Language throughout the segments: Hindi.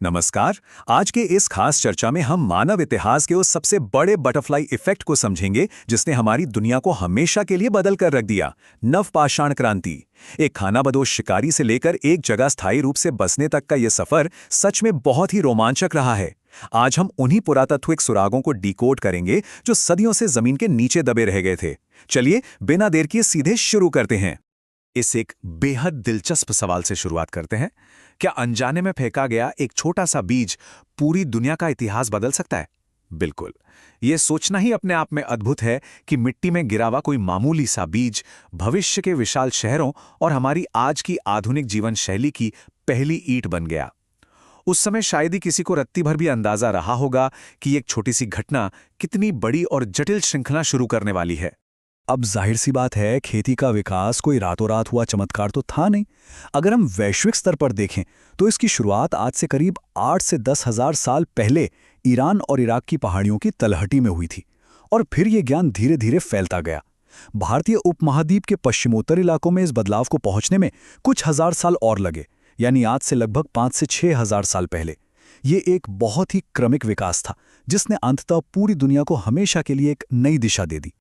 नमस्कार। आज के इस खास चर्चा में हम मानव इतिहास के उस सबसे बड़े बटरफ्लाई इफेक्ट को समझेंगे जिसने हमारी दुनिया को हमेशा के लिए बदल कर रख दिया। नवपाषाण क्रांति। एक खानाबदोश शिकारी से लेकर एक जगह स्थायी रूप से बसने तक का यह सफर सच में बहुत ही रोमांचक रहा है। आज हम उन्हीं पुरातात्विक सुरागों को डिकोड करेंगे जो सदियों से जमीन के नीचे दबे रह गए थे। चलिए बिना देर किए सीधे शुरू करते हैं। इस एक बेहद दिलचस्प सवाल से शुरुआत करते हैं। क्या अनजाने में फेंका गया एक छोटा सा बीज पूरी दुनिया का इतिहास बदल सकता है? बिल्कुल। यह सोचना ही अपने आप में अद्भुत है कि मिट्टी में गिरा हुआ कोई मामूली सा बीज भविष्य के विशाल शहरों और हमारी आज की आधुनिक जीवन शैली की पहली ईंट बन गया। उस समय शायद ही किसी को रत्ती भर भी अंदाजा रहा होगा कि एक छोटी सी घटना कितनी बड़ी और जटिल श्रृंखला शुरू करने वाली है। अब जाहिर सी बात है, खेती का विकास कोई रातों रात हुआ चमत्कार तो था नहीं। अगर हम वैश्विक स्तर पर देखें तो इसकी शुरुआत आज से करीब 8 से 10 हजार साल पहले ईरान और इराक की पहाड़ियों की तलहटी में हुई थी और फिर ये ज्ञान धीरे धीरे फैलता गया। भारतीय उपमहाद्वीप के पश्चिमोत्तर इलाकों में इस बदलाव को पहुंचने में कुछ हजार साल और लगे, यानी आज से लगभग 5 से 6 हजार साल पहले। ये एक बहुत ही क्रमिक विकास था जिसने अंततः पूरी दुनिया को हमेशा के लिए एक नई दिशा दे दी।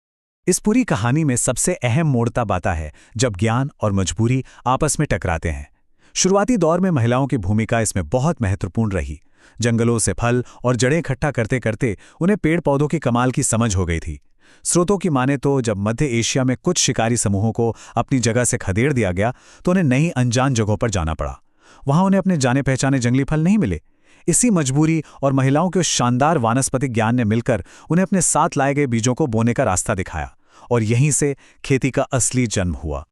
इस पूरी कहानी में सबसे अहम मोड़ तब आता है जब ज्ञान और मजबूरी आपस में टकराते हैं। शुरुआती दौर में महिलाओं की भूमिका इसमें बहुत महत्वपूर्ण रही। जंगलों से फल और जड़ें इकट्ठा करते करते उन्हें पेड़ पौधों की कमाल की समझ हो गई थी। स्रोतों की माने तो जब मध्य एशिया में कुछ शिकारी समूहों को अपनी जगह से खदेड़ दिया गया तो उन्हें नई अनजान जगहों पर जाना पड़ा। वहां उन्हें अपने जाने पहचाने जंगली फल नहीं मिले। इसी मजबूरी और महिलाओं के उस शानदार वानस्पतिक ज्ञान ने मिलकर उन्हें अपने साथ लाए गए बीजों को बोने का रास्ता दिखाया और यहीं से खेती का असली जन्म हुआ।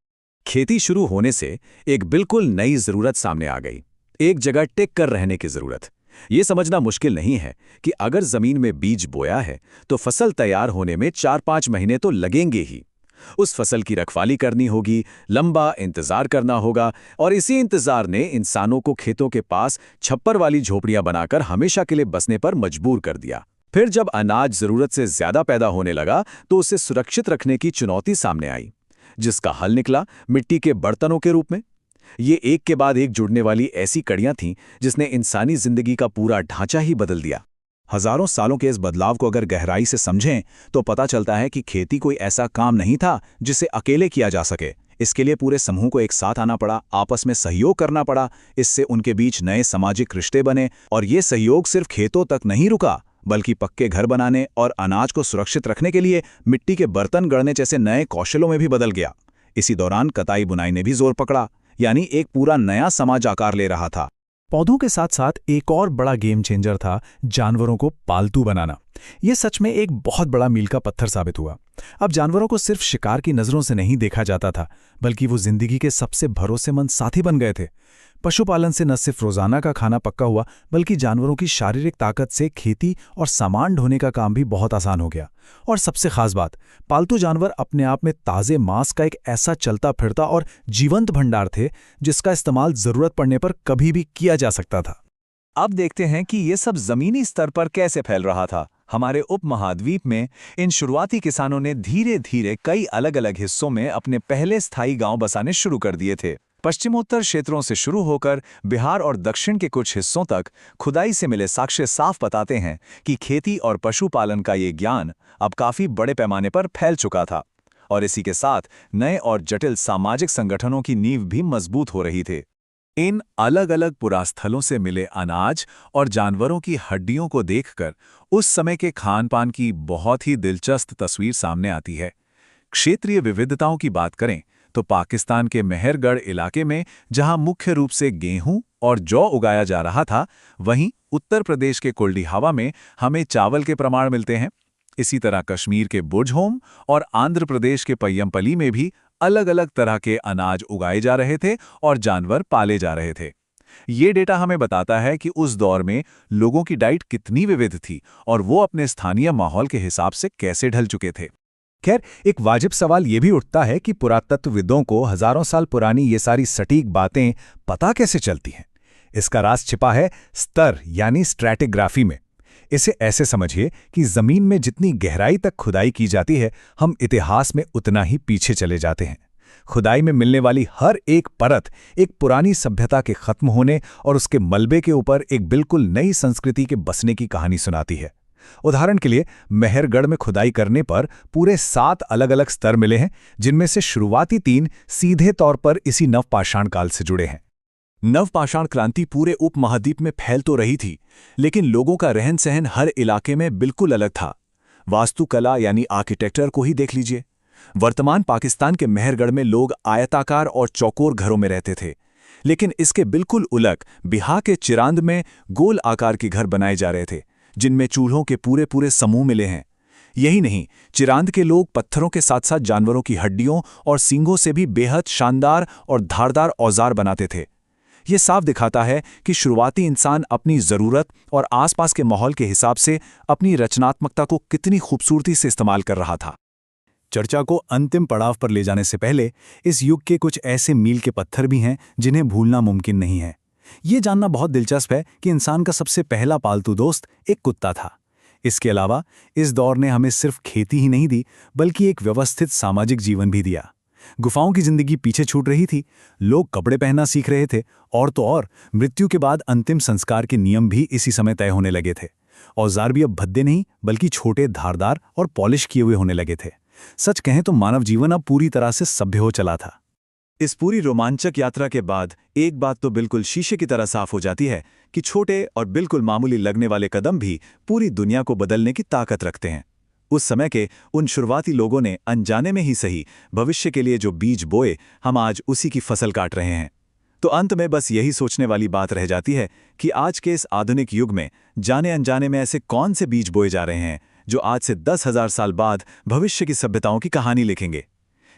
खेती शुरू होने से एक बिल्कुल नई जरूरत सामने आ गई, एक जगह टिक कर रहने की जरूरत। ये समझना मुश्किल नहीं है कि अगर जमीन में बीज बोया है तो फसल तैयार होने में 4-5 महीने तो लगेंगे ही। उस फसल की रखवाली करनी होगी, लंबा इंतजार करना होगा और इसी इंतजार ने इंसानों को खेतों के पास छप्पर वाली झोपड़ियां बनाकर हमेशा के लिए बसने पर मजबूर कर दिया। फिर जब अनाज जरूरत से ज्यादा पैदा होने लगा तो उसे सुरक्षित रखने की चुनौती सामने आई, जिसका हल निकला मिट्टी के बर्तनों के रूप में। ये एक के बाद एक जुड़ने वाली ऐसी कड़ियां थीं जिसने इंसानी जिंदगी का पूरा ढांचा ही बदल दिया। हजारों सालों के इस बदलाव को अगर गहराई से समझें तो पता चलता है कि खेती कोई ऐसा काम नहीं था जिसे अकेले किया जा सके। इसके लिए पूरे समूह को एक साथ आना पड़ा, आपस में सहयोग करना पड़ा। इससे उनके बीच नए सामाजिक रिश्ते बने और ये सहयोग सिर्फ खेतों तक नहीं रुका बल्कि पक्के घर बनाने और अनाज को सुरक्षित रखने के लिए मिट्टी के बर्तन गढ़ने जैसे नए कौशलों में भी बदल गया। इसी दौरान कताई बुनाई ने भी जोर पकड़ा, यानी एक पूरा नया समाज आकार ले रहा था। पौधों के साथ साथ एक और बड़ा गेम चेंजर था जानवरों को पालतू बनाना। यह सच में एक बहुत बड़ा मील का पत्थर साबित हुआ। अब जानवरों को सिर्फ शिकार की नजरों से नहीं देखा जाता था, बल्कि वो जिंदगी के सबसे भरोसेमंद साथी बन गए थे। पशुपालन से न सिर्फ रोजाना का खाना पक्का हुआ, बल्कि जानवरों की शारीरिक ताकत से खेती और सामान ढोने का काम भी बहुत आसान हो गया। और सबसे खास बात, पालतू जानवर अपने आप में ताजे मांस का एक ऐसा चलता फिरता और जीवंत भंडार थे जिसका इस्तेमाल जरूरत पड़ने पर कभी भी किया जा सकता था। अब देखते हैं कि ये सब जमीनी स्तर पर कैसे फैल रहा था। हमारे उपमहाद्वीप में इन शुरुआती किसानों ने धीरे धीरे कई अलग अलग हिस्सों में अपने पहले स्थायी गांव बसाने शुरू कर दिए थे। पश्चिमोत्तर क्षेत्रों से शुरू होकर बिहार और दक्षिण के कुछ हिस्सों तक खुदाई से मिले साक्ष्य साफ बताते हैं कि खेती और पशुपालन का ये ज्ञान अब काफी बड़े पैमाने पर फैल चुका था और इसी के साथ नए और जटिल सामाजिक संगठनों की नींव भी मजबूत हो रही थी। इन अलग अलग पुरास्थलों से मिले अनाज और जानवरों की हड्डियों को देखकर उस समय के खान पान की बहुत ही दिलचस्प तस्वीर सामने आती है। क्षेत्रीय विविधताओं की बात करें तो पाकिस्तान के मेहरगढ़ इलाके में जहां मुख्य रूप से गेहूं और जौ उगाया जा रहा था, वहीं उत्तर प्रदेश के कुल्डीहावा में हमें चावल के प्रमाण मिलते हैं। इसी तरह कश्मीर के बुझहोम और आंध्र प्रदेश के पय्यमपली में भी अलग अलग तरह के अनाज उगाए जा रहे थे और जानवर पाले जा रहे थे। ये डेटा हमें बताता है कि उस दौर में लोगों की डाइट कितनी विविध थी और वो अपने स्थानीय माहौल के हिसाब से कैसे ढल चुके थे। खैर, एक वाजिब सवाल ये भी उठता है कि पुरातत्वविदों को हजारों साल पुरानी ये सारी सटीक बातें पता कैसे चलती हैं। इसका राज छिपा है स्तर यानी स्ट्रैटिग्राफी में। इसे ऐसे समझिए कि जमीन में जितनी गहराई तक खुदाई की जाती है, हम इतिहास में उतना ही पीछे चले जाते हैं। खुदाई में मिलने वाली हर एक परत एक पुरानी सभ्यता के खत्म होने और उसके मलबे के ऊपर एक बिल्कुल नई संस्कृति के बसने की कहानी सुनाती है। उदाहरण के लिए मेहरगढ़ में खुदाई करने पर पूरे 7 अलग-अलग स्तर मिले हैं, जिनमें से शुरुआती 3 सीधे तौर पर इसी नवपाषाण काल से जुड़े हैं। नवपाषाण क्रांति पूरे उपमहाद्वीप में फैल तो रही थी, लेकिन लोगों का रहन सहन हर इलाके में बिल्कुल अलग था। वास्तुकला यानी आर्किटेक्चर को ही देख लीजिए। वर्तमान पाकिस्तान के मेहरगढ़ में लोग आयताकार और चौकोर घरों में रहते थे, लेकिन इसके बिल्कुल उलट बिहार के चिरांद में गोल आकार के घर बनाए जा रहे थे, जिनमें चूल्हों के पूरे पूरे समूह मिले हैं। यही नहीं, चिरांद के लोग पत्थरों के साथ साथ जानवरों की हड्डियों और सींगों से भी बेहद शानदार और धारदार औजार बनाते थे। ये साफ दिखाता है कि शुरुआती इंसान अपनी ज़रूरत और आसपास के माहौल के हिसाब से अपनी रचनात्मकता को कितनी खूबसूरती से इस्तेमाल कर रहा था। चर्चा को अंतिम पड़ाव पर ले जाने से पहले इस युग के कुछ ऐसे मील के पत्थर भी हैं जिन्हें भूलना मुमकिन नहीं है। ये जानना बहुत दिलचस्प है कि इंसान का सबसे पहला पालतू दोस्त एक कुत्ता था। इसके अलावा इस दौर ने हमें सिर्फ खेती ही नहीं दी, बल्कि एक व्यवस्थित सामाजिक जीवन भी दिया। गुफाओं की जिंदगी पीछे छूट रही थी, लोग कपड़े पहनना सीख रहे थे, और तो और मृत्यु के बाद अंतिम संस्कार के नियम भी इसी समय तय होने लगे थे। औजार भी अब भद्दे नहीं, बल्कि छोटे, धारदार और पॉलिश किए हुए होने लगे थे। सच कहें तो मानव जीवन अब पूरी तरह से सभ्य हो चला था। इस पूरी रोमांचक यात्रा के बाद एक बात तो बिल्कुल शीशे की तरह साफ हो जाती है कि छोटे और बिल्कुल मामूली लगने वाले कदम भी पूरी दुनिया को बदलने की ताकत रखते हैं। उस समय के उन शुरुआती लोगों ने अनजाने में ही सही भविष्य के लिए जो बीज बोए, हम आज उसी की फसल काट रहे हैं। तो अंत में बस यही सोचने वाली बात रह जाती है कि आज के इस आधुनिक युग में जाने अनजाने में ऐसे कौन से बीज बोए जा रहे हैं जो आज से 10,000 साल बाद भविष्य की सभ्यताओं की कहानी लिखेंगे।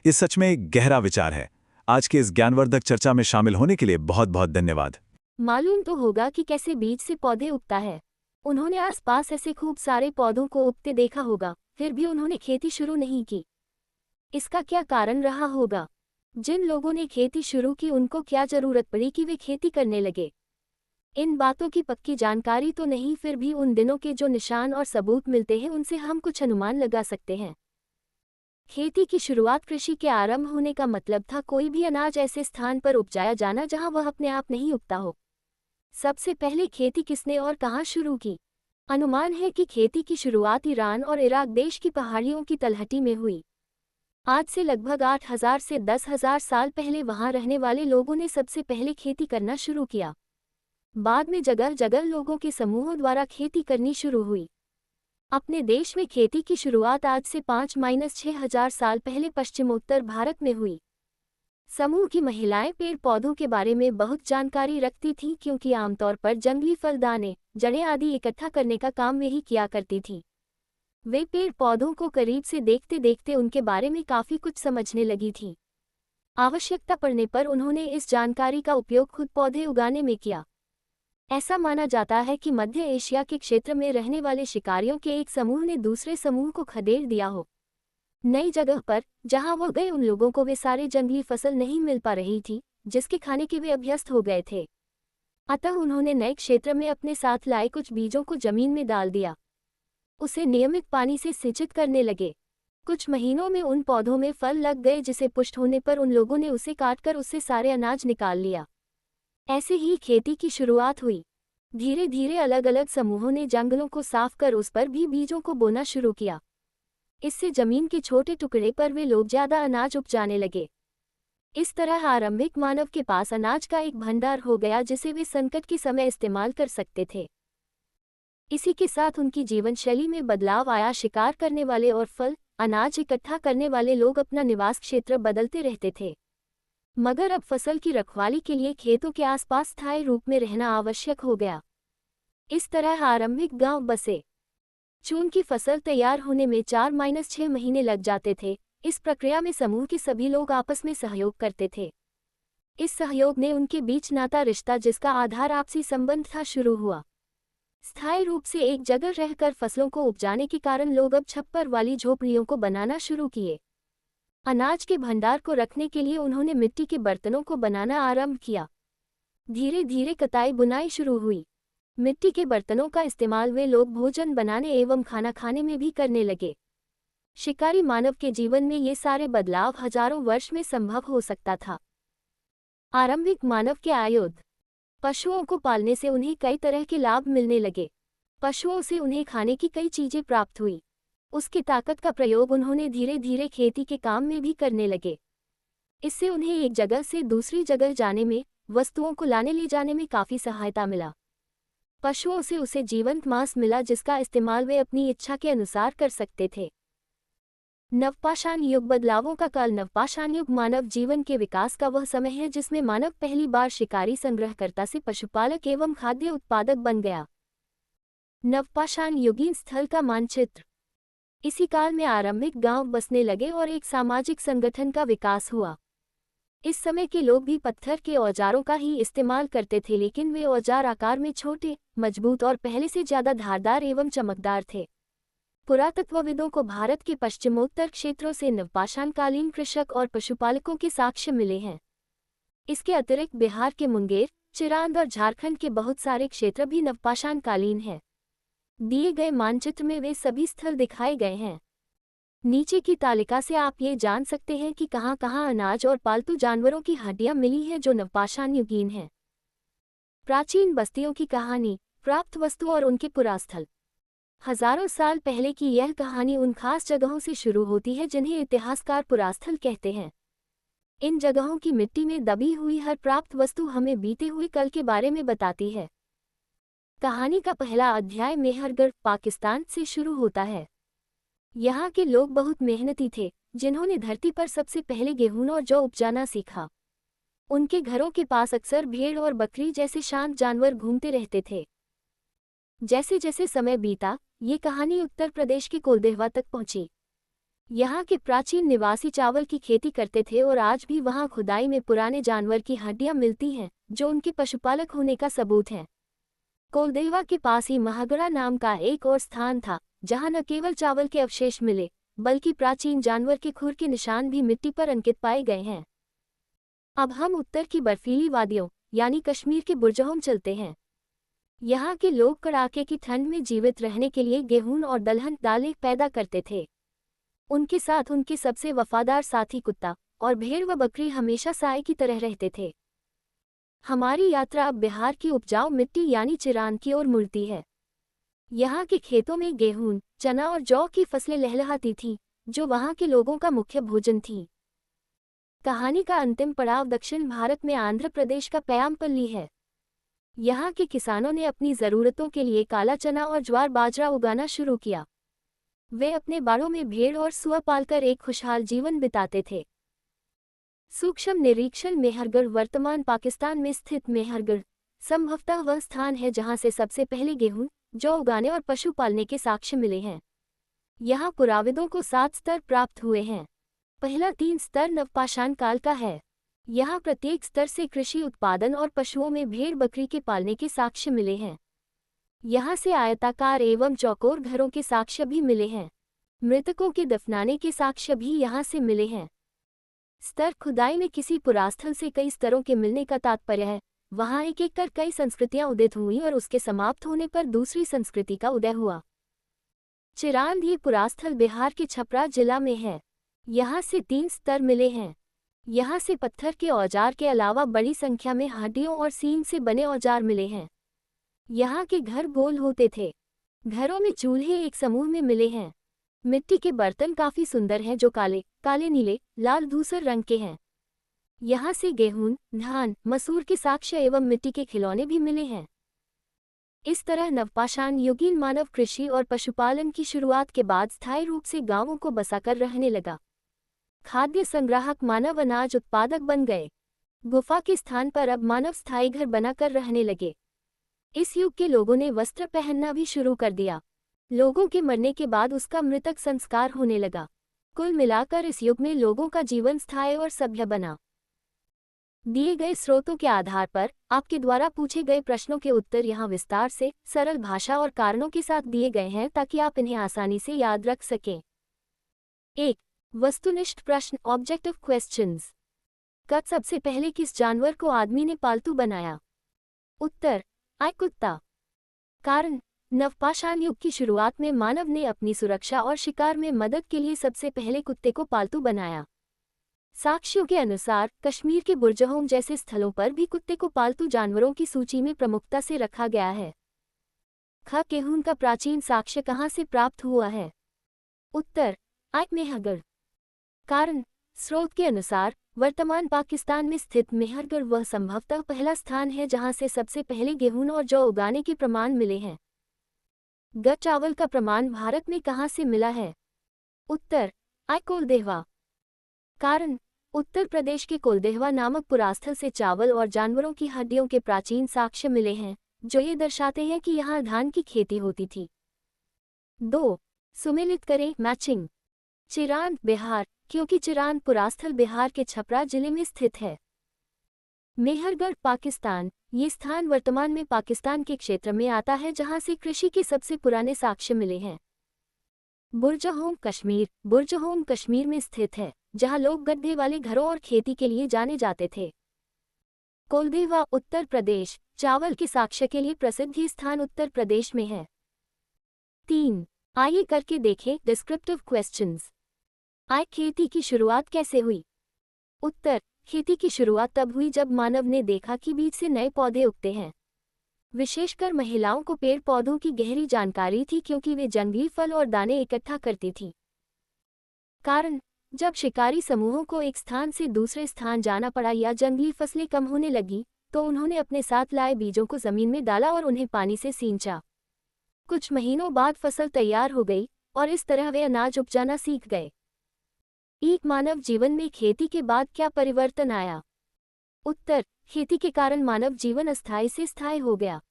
ये सच में एक गहरा विचार है। आज के इस ज्ञानवर्धक चर्चा में शामिल होने के लिए बहुत बहुत धन्यवाद। मालूम तो होगा कि कैसे बीज से पौधे उगता है। उन्होंने आसपास ऐसे खूब सारे पौधों को उगते देखा होगा, फिर भी उन्होंने खेती शुरू नहीं की। इसका क्या कारण रहा होगा? जिन लोगों ने खेती शुरू की उनको क्या जरूरत पड़ी कि वे खेती करने लगे? इन बातों की पक्की जानकारी तो नहीं, फिर भी उन दिनों के जो निशान और सबूत मिलते हैं उनसे हम कुछ अनुमान लगा सकते हैं। खेती की शुरुआत कृषि के आरंभ होने का मतलब था कोई भी अनाज ऐसे स्थान पर उपजाया जाना जहां वह अपने आप नहीं उगता हो। सबसे पहले खेती किसने और कहां शुरू की? अनुमान है कि खेती की शुरुआत ईरान और इराक देश की पहाड़ियों की तलहटी में हुई। आज से लगभग 8,000 से 10,000 साल पहले वहां रहने वाले लोगों ने सबसे पहले खेती करना शुरू किया। बाद में जगह जगह लोगों के समूहों द्वारा खेती करनी शुरू हुई। अपने देश में खेती की शुरुआत आज से 5-6,000 साल पहले पश्चिमोत्तर भारत में हुई। समूह की महिलाएं पेड़ पौधों के बारे में बहुत जानकारी रखती थीं, क्योंकि आमतौर पर जंगली फल, दाने, जड़ें आदि इकट्ठा करने का काम वे ही किया करती थीं। वे पेड़ पौधों को करीब से देखते देखते उनके बारे में काफ़ी कुछ समझने लगी थीं। आवश्यकता पड़ने पर उन्होंने इस जानकारी का उपयोग खुद पौधे उगाने में किया। ऐसा माना जाता है कि मध्य एशिया के क्षेत्र में रहने वाले शिकारियों के एक समूह ने दूसरे समूह को खदेड़ दिया हो। नई जगह पर जहां वो गए उन लोगों को वे सारे जंगली फसल नहीं मिल पा रही थी जिसके खाने के वे अभ्यस्त हो गए थे। अतः उन्होंने नए क्षेत्र में अपने साथ लाए कुछ बीजों को जमीन में डाल दिया। उसे नियमित पानी से सिंचित करने लगे। कुछ महीनों में उन पौधों में फल लग गए, जिसे पुष्ट होने पर उन लोगों ने उसे काटकर उससे सारे अनाज निकाल लिया। ऐसे ही खेती की शुरुआत हुई। धीरे धीरे अलग अलग समूहों ने जंगलों को साफ कर उस पर भी बीजों को बोना शुरू किया। इससे जमीन के छोटे टुकड़े पर वे लोग ज्यादा अनाज उपजाने लगे। इस तरह आरंभिक मानव के पास अनाज का एक भंडार हो गया जिसे वे संकट के समय इस्तेमाल कर सकते थे। इसी के साथ उनकी जीवन शैली में बदलाव आया। शिकार करने वाले और फल, अनाज इकट्ठा करने वाले लोग अपना निवास क्षेत्र बदलते रहते थे। मगर अब फसल की रखवाली के लिए खेतों के आसपास स्थायी रूप में रहना आवश्यक हो गया। इस तरह आरंभिक गांव बसे। चून की फसल तैयार होने में 4-6 महीने लग जाते थे। इस प्रक्रिया में समूह के सभी लोग आपस में सहयोग करते थे। इस सहयोग ने उनके बीच नाता रिश्ता, जिसका आधार आपसी संबंध था, शुरू हुआ। स्थायी रूप से एक जगह रहकर फसलों को उपजाने के कारण लोग अब छप्पर वाली झोपड़ियों को बनाना शुरू किए। अनाज के भंडार को रखने के लिए उन्होंने मिट्टी के बर्तनों को बनाना आरंभ किया। धीरे धीरे कताई बुनाई शुरू हुई। मिट्टी के बर्तनों का इस्तेमाल वे लोग भोजन बनाने एवं खाना खाने में भी करने लगे। शिकारी मानव के जीवन में ये सारे बदलाव हजारों वर्ष में संभव हो सकता था। आरंभिक मानव के आयुध। पशुओं को पालने से उन्हें कई तरह के लाभ मिलने लगे। पशुओं से उन्हें खाने की कई चीजें प्राप्त हुई। उसकी ताकत का प्रयोग उन्होंने धीरे धीरे खेती के काम में भी करने लगे। इससे उन्हें एक जगह से दूसरी जगह जाने में, वस्तुओं को लाने ले जाने में काफी सहायता मिला। पशुओं से उसे जीवंत मांस मिला जिसका इस्तेमाल वे अपनी इच्छा के अनुसार कर सकते थे। नवपाषाण युग। बदलावों का काल। नवपाषाण युग मानव जीवन के विकास का वह समय है जिसमें मानव पहली बार शिकारी संग्रहकर्ता से पशुपालक एवं खाद्य उत्पादक बन गया। नवपाषाण युगीन स्थल का मानचित्र। इसी काल में आरंभिक गांव बसने लगे और एक सामाजिक संगठन का विकास हुआ। इस समय के लोग भी पत्थर के औजारों का ही इस्तेमाल करते थे, लेकिन वे औजार आकार में छोटे, मजबूत और पहले से ज्यादा धारदार एवं चमकदार थे। पुरातत्वविदों को भारत के पश्चिमोत्तर क्षेत्रों से नवपाषाणकालीन कृषक और पशुपालकों के साक्ष्य मिले हैं। इसके अतिरिक्त बिहार के मुंगेर, चिरांद और झारखंड के बहुत सारे क्षेत्र भी नवपाषाणकालीन हैं। दिए गए मानचित्र में वे सभी स्थल दिखाए गए हैं। नीचे की तालिका से आप ये जान सकते हैं कि कहाँ कहाँ अनाज और पालतू जानवरों की हड्डियां मिली हैं जो नवपाषाण युगीन हैं। प्राचीन बस्तियों की कहानी, प्राप्त वस्तु और उनके पुरास्थल। हजारों साल पहले की यह कहानी उन खास जगहों से शुरू होती है जिन्हें इतिहासकार पुरास्थल कहते हैं। इन जगहों की मिट्टी में दबी हुई हर प्राप्त वस्तु हमें बीते हुए कल के बारे में बताती है। कहानी का पहला अध्याय मेहरगढ़, पाकिस्तान से शुरू होता है। यहाँ के लोग बहुत मेहनती थे, जिन्होंने धरती पर सबसे पहले गेहूं और जौ उपजाना सीखा। उनके घरों के पास अक्सर भेड़ और बकरी जैसे शांत जानवर घूमते रहते थे। जैसे जैसे समय बीता, ये कहानी उत्तर प्रदेश के कोलदेहवा तक पहुंची। यहाँ के प्राचीन निवासी चावल की खेती करते थे और आज भी वहाँ खुदाई में पुराने जानवर की हड्डियां मिलती हैं, जो उनके पशुपालक होने का सबूत है। कोलदेहवा के पास ही महागढ़ा नाम का एक और स्थान था, जहाँ न केवल चावल के अवशेष मिले, बल्कि प्राचीन जानवर के खुर के निशान भी मिट्टी पर अंकित पाए गए हैं। अब हम उत्तर की बर्फीली वादियों यानी कश्मीर के बुर्जहोम चलते हैं। यहाँ के लोग कड़ाके की ठंड में जीवित रहने के लिए गेहूं और दलहन दालें पैदा करते थे। उनके साथ उनके सबसे वफादार साथी कुत्ता और भेड़ व बकरी हमेशा साए की तरह रहते थे। हमारी यात्रा अब बिहार की उपजाऊ मिट्टी यानी चिरांद की ओर मुड़ती है। यहाँ के खेतों में गेहूं, चना और जौ की फसलें लहलहाती थीं, जो वहाँ के लोगों का मुख्य भोजन थी। कहानी का अंतिम पड़ाव दक्षिण भारत में आंध्र प्रदेश का पयामपल्ली है। यहाँ के किसानों ने अपनी ज़रूरतों के लिए काला चना और ज्वार बाजरा उगाना शुरू किया। वे अपने बाड़ों में भेड़ और सुअर पालकर एक खुशहाल जीवन बिताते थे। सूक्ष्म निरीक्षण। मेहरगढ़ वर्तमान पाकिस्तान में स्थित मेहरगढ़ संभवतः वह स्थान है जहाँ से सबसे पहले गेहूं, जौ उगाने और पशु पालने के साक्ष्य मिले हैं। यहाँ पुराविदों को 7 स्तर प्राप्त हुए हैं। पहला 3 स्तर नवपाषाण काल का है। यहाँ प्रत्येक स्तर से कृषि उत्पादन और पशुओं में भेड़ बकरी के पालने के साक्ष्य मिले हैं। यहाँ से आयताकार एवं चौकोर घरों के साक्ष्य भी मिले हैं। मृतकों के दफनाने के साक्ष्य भी यहाँ से मिले हैं। स्तर खुदाई में किसी पुरास्थल से कई स्तरों के मिलने का तात्पर्य है वहाँ एक एक कर कई संस्कृतियां उदित हुई और उसके समाप्त होने पर दूसरी संस्कृति का उदय हुआ। चिरांद ये पुरास्थल बिहार के छपरा जिला में है। यहाँ से 3 स्तर मिले हैं। यहाँ से पत्थर के औजार के अलावा बड़ी संख्या में हड्डियों और सींग से बने औजार मिले हैं। यहाँ के घर गोल होते थे। घरों में चूल्हे एक समूह में मिले हैं। मिट्टी के बर्तन काफी सुंदर हैं जो काले, काले नीले, लाल धूसर रंग के हैं। यहाँ से गेहूं, धान, मसूर के साक्ष्य एवं मिट्टी के खिलौने भी मिले हैं। इस तरह नवपाषाण युगीन मानव कृषि और पशुपालन की शुरुआत के बाद स्थायी रूप से गांवों को बसाकर रहने लगा। खाद्य संग्राहक मानव अनाज उत्पादक बन गए। गुफा के स्थान पर अब मानव स्थायी घर बनाकर रहने लगे। इस युग के लोगों ने वस्त्र पहनना भी शुरू कर दिया। लोगों के मरने के बाद उसका मृतक संस्कार होने लगा। कुल मिलाकर इस युग में लोगों का जीवन स्थायी और सभ्य बना। दिए गए स्रोतों के आधार पर आपके द्वारा पूछे गए प्रश्नों के उत्तर यहाँ विस्तार से, सरल भाषा और कारणों के साथ दिए गए हैं ताकि आप इन्हें आसानी से याद रख सकें। 1. वस्तुनिष्ठ प्रश्न ऑब्जेक्टिव क्वेश्चंस। कब सबसे पहले किस जानवर को आदमी ने पालतू बनाया? उत्तर: कुत्ता। कारण: नवपाषाण युग की शुरुआत में मानव ने अपनी सुरक्षा और शिकार में मदद के लिए सबसे पहले कुत्ते को पालतू बनाया। साक्ष्यों के अनुसार कश्मीर के बुर्जहोम जैसे स्थलों पर भी कुत्ते को पालतू जानवरों की सूची में प्रमुखता से रखा गया है। केहून का प्राचीन साक्ष्य कहाँ से प्राप्त हुआ है? उत्तर, मेहरगढ़। कारण, स्रोत के अनुसार वर्तमान पाकिस्तान में स्थित मेहरगढ़ वह संभवतः पहला स्थान है जहां से सबसे पहले गेहूं और जौ उगाने के प्रमाण मिले हैं। चावल का प्रमाण भारत में कहां से मिला है? उत्तर, कोलदेहवा। कारण, उत्तर प्रदेश के कोलदेहवा नामक पुरास्थल से चावल और जानवरों की हड्डियों के प्राचीन साक्ष्य मिले हैं, जो ये दर्शाते हैं कि यहाँ धान की खेती होती थी। 2. सुमेलित करें, मैचिंग। चिरांद, बिहार, क्योंकि चिरांद पुरास्थल बिहार के छपरा जिले में स्थित है। मेहरगढ़, पाकिस्तान, ये स्थान वर्तमान में पाकिस्तान के क्षेत्र में आता है जहां से कृषि के सबसे पुराने साक्ष्य मिले हैं। बुर्जहोम, कश्मीर, बुर्जहोम कश्मीर में स्थित है, जहां लोग गड्ढे वाले घरों और खेती के लिए जाने जाते थे। कोलदेहवा, उत्तर प्रदेश, चावल के साक्ष्य के लिए प्रसिद्ध ये स्थान उत्तर प्रदेश में है। 3. आइए करके देखें डिस्क्रिप्टिव क्वेश्चंस। खेती की शुरुआत कैसे हुई? उत्तर, खेती की शुरुआत तब हुई जब मानव ने देखा कि बीज से नए पौधे उगते हैं। विशेषकर महिलाओं को पेड़ पौधों की गहरी जानकारी थी क्योंकि वे जंगली फल और दाने इकट्ठा करती थीं। कारण, जब शिकारी समूहों को एक स्थान से दूसरे स्थान जाना पड़ा या जंगली फसलें कम होने लगी, तो उन्होंने अपने साथ लाए बीजों को जमीन में डाला और उन्हें पानी से सींचा। कुछ महीनों बाद फसल तैयार हो गई और इस तरह वे अनाज उपजाना सीख गए। एक मानव जीवन में खेती के बाद क्या परिवर्तन आया? उत्तर, खेती के कारण मानव जीवन अस्थायी से स्थायी हो गया।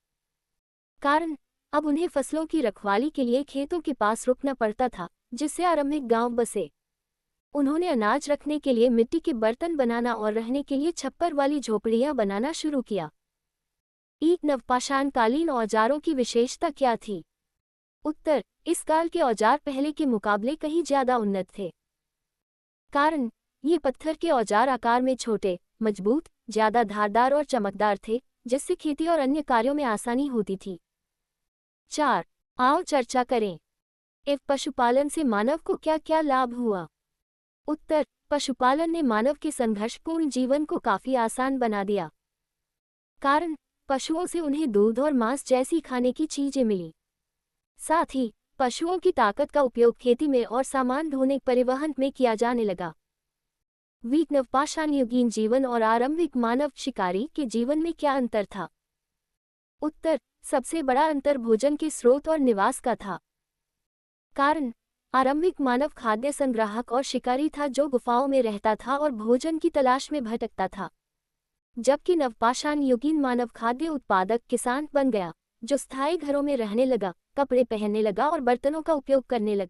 कारण, अब उन्हें फसलों की रखवाली के लिए खेतों के पास रुकना पड़ता था, जिससे आरंभिक गांव बसे। उन्होंने अनाज रखने के लिए मिट्टी के बर्तन बनाना और रहने के लिए छप्पर वाली झोपड़ियां बनाना शुरू किया। एक नवपाषाणकालीन औजारों की विशेषता क्या थी? उत्तर, इस काल के औजार पहले के मुकाबले कहीं ज्यादा उन्नत थे। कारण, ये पत्थर के औजार आकार में छोटे, मजबूत, ज्यादा धारदार और चमकदार थे, जिससे खेती और अन्य कार्यों में आसानी होती थी। 4. आओ चर्चा करें। पशुपालन से मानव को क्या क्या लाभ हुआ? उत्तर, पशुपालन ने मानव के संघर्षपूर्ण जीवन को काफी आसान बना दिया। कारण, पशुओं से उन्हें दूध और मांस जैसी खाने की चीजें मिली। साथ ही पशुओं की ताकत का उपयोग खेती में और सामान ढोने परिवहन में किया जाने लगा। नवपाषाण युगीन जीवन और आरंभिक मानव शिकारी के जीवन में क्या अंतर था? उत्तर, सबसे बड़ा अंतर भोजन के स्रोत और निवास का था। कारण, आरंभिक मानव खाद्य संग्राहक और शिकारी था जो गुफाओं में रहता था और भोजन की तलाश में भटकता था, जबकि नवपाषाण युगीन मानव खाद्य उत्पादक किसान बन गया, जो स्थायी घरों में रहने लगा, कपड़े पहनने लगा और बर्तनों का उपयोग करने लगा।